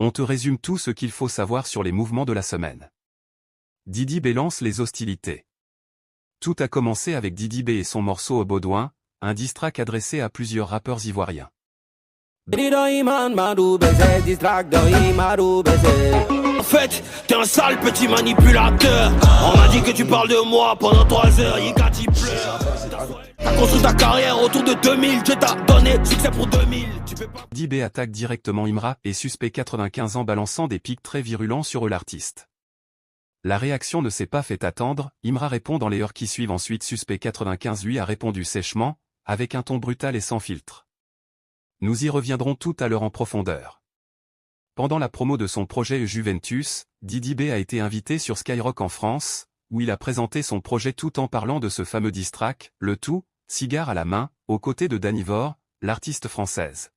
On te résume tout ce qu'il faut savoir sur les mouvements de la semaine. Didi B lance les hostilités. Tout a commencé avec Didi B et son morceau Au Baudouin, un diss track adressé à plusieurs rappeurs ivoiriens. En fait, t'es un sale petit manipulateur. On m'a dit que tu parles de moi pendant 3 heures. Yikati pleure. T'as construit ta carrière autour de 2000. Dieu t'a donné succès pour 2000. Didi B attaque directement Imra et Suspect 95 en balançant des pics très virulents sur l'artiste. La réaction ne s'est pas fait attendre, Imra répond dans les heures qui suivent. Ensuite Suspect 95 lui a répondu sèchement, avec un ton brutal et sans filtre. Nous y reviendrons tout à l'heure en profondeur. Pendant la promo de son projet Juventus, Didi B a été invité sur Skyrock en France, où il a présenté son projet tout en parlant de ce fameux diss track, le tout, cigare à la main, aux côtés de Danivore, l'artiste française.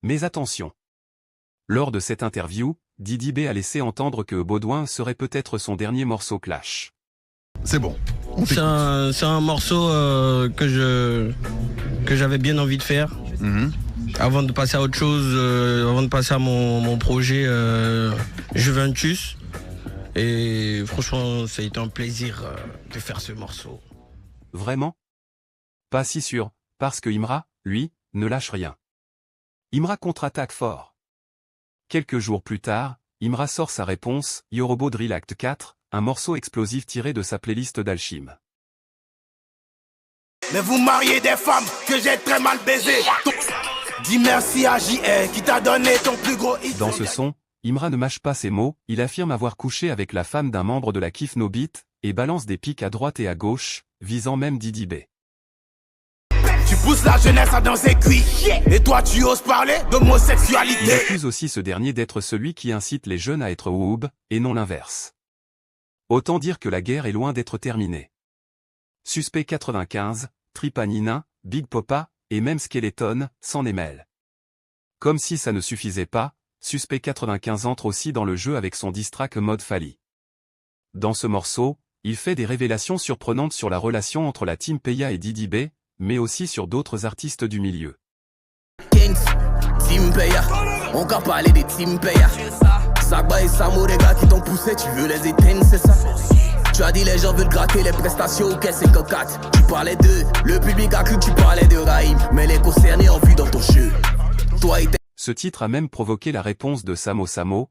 Mais attention. Lors de cette interview, Didi B a laissé entendre que Baudouin serait peut-être son dernier morceau clash. C'est bon. C'est un morceau que j'avais bien envie de faire. Avant de passer à autre chose, avant de passer à mon projet Juventus. Et franchement, ça a été un plaisir de faire ce morceau. Vraiment? Pas si sûr, parce que Imra, lui, ne lâche rien. Imra contre-attaque fort. Quelques jours plus tard, Imra sort sa réponse, Yorobo Drill Act 4, un morceau explosif tiré de sa playlist d'Alchim. Mais vous mariez des femmes que j'ai très mal baisées. Dis merci à JR qui t'a donné ton plus gros hit. Dans ce son, Imra ne mâche pas ses mots, il affirme avoir couché avec la femme d'un membre de la Kif No Beat, et balance des pics à droite et à gauche, visant même Didi B. Tu pousses la jeunesse à danser cuit, et toi tu oses parler d'homosexualité. Il accuse aussi ce dernier d'être celui qui incite les jeunes à être oub, et non l'inverse. Autant dire que la guerre est loin d'être terminée. Suspect 95, Tripanina, Big Popa, et même Skeleton, s'en émêlent. Comme si ça ne suffisait pas, Suspect 95 entre aussi dans le jeu avec son diss track Mode Fali. Dans ce morceau, il fait des révélations surprenantes sur la relation entre la team Peya et Didi B, mais aussi sur d'autres artistes du milieu. Team Peya, on va parler des Team Peya. Sagba et Samo, les gars qui t'ont poussé, tu veux les éteindre, c'est ça? Tu as dit les gens veulent gratter les prestations, ok c'est cocatte. Tu parlais d'eux, le public a cru que tu parlais de Raïm, mais les concernés ont vu dans ton jeu. Toi et Ce titre a même provoqué la réponse de Samo Samo,